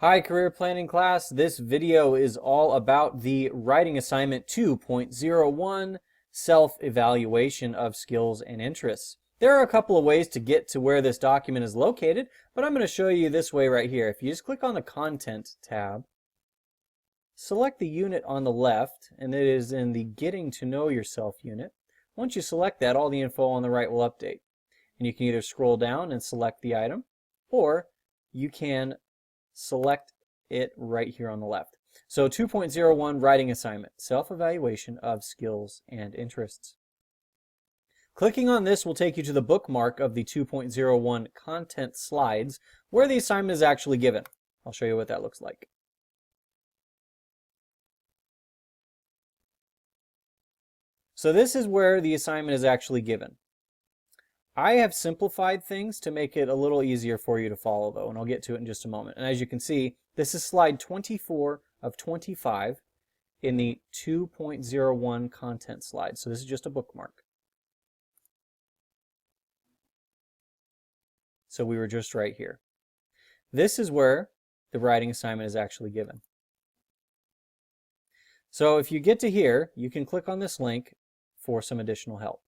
Hi, career planning class. This video is all about the writing assignment 2.01, self-evaluation of skills and interests. There are a couple of ways to get to where this document is located, but I'm going to show you this way right here. If you just click on the Content tab, select the unit on the left, and it is in the Getting to Know Yourself unit. Once you select that, all the info on the right will update. And you can either scroll down and select the item, or you can select it right here on the left. So 2.01 writing assignment, self-evaluation of skills and interests. Clicking on this will take you to the bookmark of the 2.01 content slides where the assignment is actually given. I'll show you what that looks like. So this is where the assignment is actually given. I have simplified things to make it a little easier for you to follow though, and I'll get to it in just a moment. And as you can see, this is slide 24 of 25 in the 2.01 content slide. So this is just a bookmark. So we were just right here. This is where the writing assignment is actually given. So if you get to here, you can click on this link for some additional help.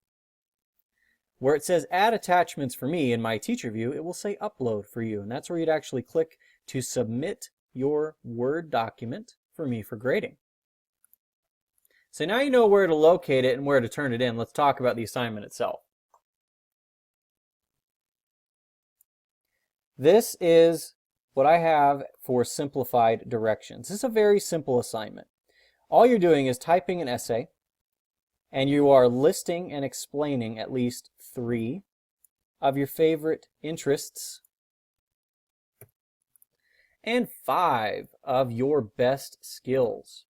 Where it says add attachments for me in my teacher view, it will say upload for you. And that's where you'd actually click to submit your Word document for me for grading. So now you know where to locate it and where to turn it in. Let's talk about the assignment itself. This is what I have for simplified directions. This is a very simple assignment. All you're doing is typing an essay, and you are listing and explaining at least 3 of your favorite interests and 5 of your best skills.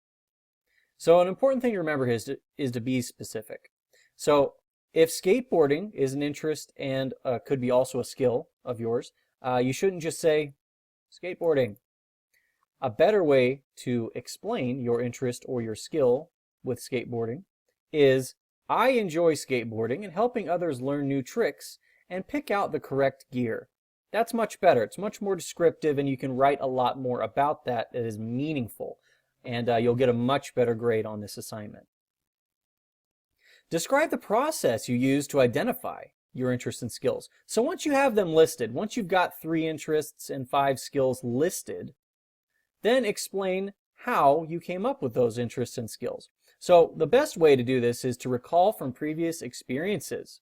So an important thing to remember is to be specific. So if skateboarding is an interest and could be also a skill of yours, you shouldn't just say skateboarding. A better way to explain your interest or your skill with skateboarding is I enjoy skateboarding and helping others learn new tricks and pick out the correct gear. That's much better. It's much more descriptive, and you can write a lot more about that that is meaningful, and you'll get a much better grade on this assignment. Describe the process you use to identify your interests and skills. So once you have them listed, once you've got 3 interests and 5 skills listed, then explain how you came up with those interests and skills. So the best way to do this is to recall from previous experiences.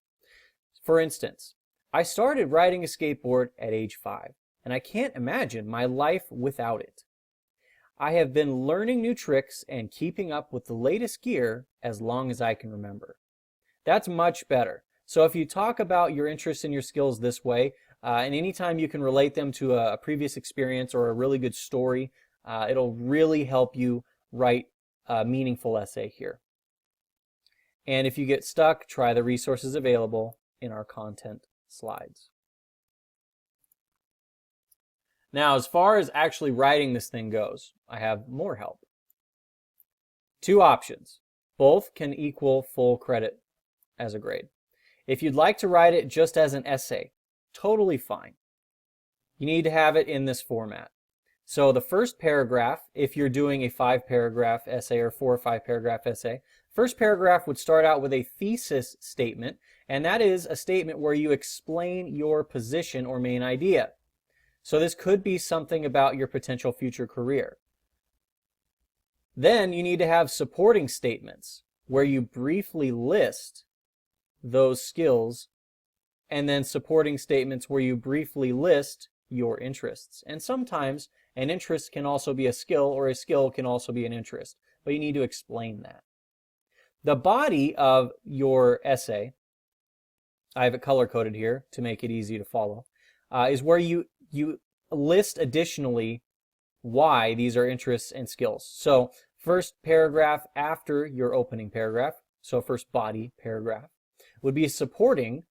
For instance, I started riding a skateboard at age 5, and I can't imagine my life without it. I have been learning new tricks and keeping up with the latest gear as long as I can remember. That's much better. So if you talk about your interests and your skills this way, and anytime you can relate them to a previous experience or a really good story, it'll really help you write a meaningful essay here. And if you get stuck, try the resources available in our content slides. Now, as far as actually writing this thing goes, I have more help. 2 options. Both can equal full credit as a grade. If you'd like to write it just as an essay, totally fine. You need to have it in this format. So the first paragraph, if you're doing a 5-paragraph essay or 4 or 5-paragraph essay, first paragraph would start out with a thesis statement, and that is a statement where you explain your position or main idea. So this could be something about your potential future career. Then you need to have supporting statements where you briefly list those skills, and then supporting statements where you briefly list your interests. And sometimes an interest can also be a skill, or a skill can also be an interest, but you need to explain that. The body of your essay, I have it color-coded here to make it easy to follow, is where you list additionally why these are interests and skills. So first paragraph after your opening paragraph, so first body paragraph, would be supporting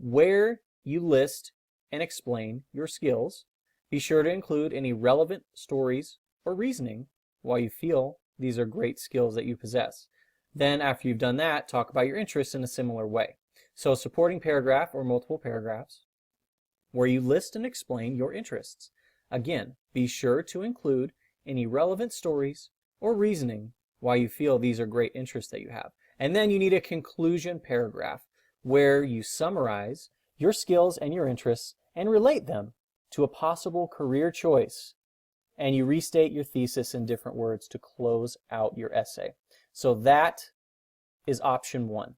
where you list and explain your skills. Be sure to include any relevant stories or reasoning why you feel these are great skills that you possess. Then after you've done that, talk about your interests in a similar way. So supporting paragraph or multiple paragraphs where you list and explain your interests. Again, be sure to include any relevant stories or reasoning why you feel these are great interests that you have. And then you need a conclusion paragraph where you summarize your skills and your interests and relate them to a possible career choice. And you restate your thesis in different words to close out your essay. So that is option 1.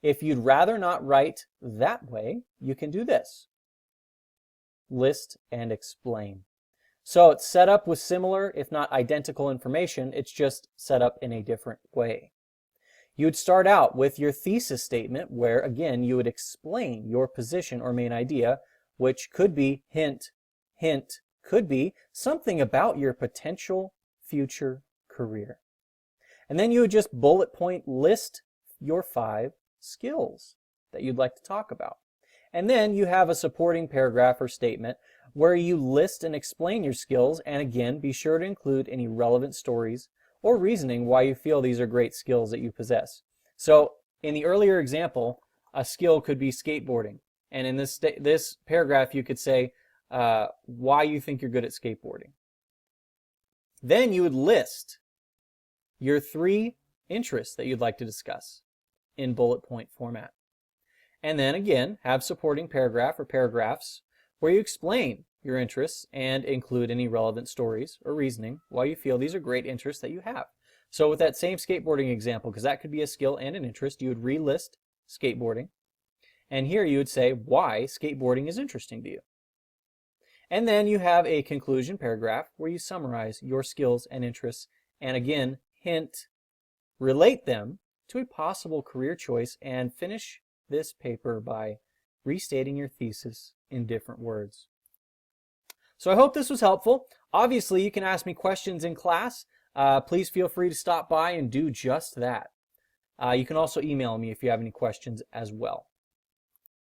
If you'd rather not write that way, you can do this. List and explain. So it's set up with similar, if not identical information, it's just set up in a different way. You would start out with your thesis statement where, again, you would explain your position or main idea, which could be hint, could be something about your potential future career. And then you would just bullet point list your 5 skills that you'd like to talk about. And then you have a supporting paragraph or statement where you list and explain your skills, and again, be sure to include any relevant stories or reasoning why you feel these are great skills that you possess. So in the earlier example, a skill could be skateboarding. And in this paragraph, you could say why you think you're good at skateboarding. Then you would list your 3 interests that you'd like to discuss in bullet point format. And then again, have supporting paragraph or paragraphs where you explain your interests and include any relevant stories or reasoning why you feel these are great interests that you have. So with that same skateboarding example, because that could be a skill and an interest, you would relist skateboarding. And here you would say why skateboarding is interesting to you. And then you have a conclusion paragraph where you summarize your skills and interests and again, relate them to a possible career choice and finish this paper by restating your thesis in different words. So I hope this was helpful. Obviously, you can ask me questions in class. Please feel free to stop by and do just that. You can also email me if you have any questions as well.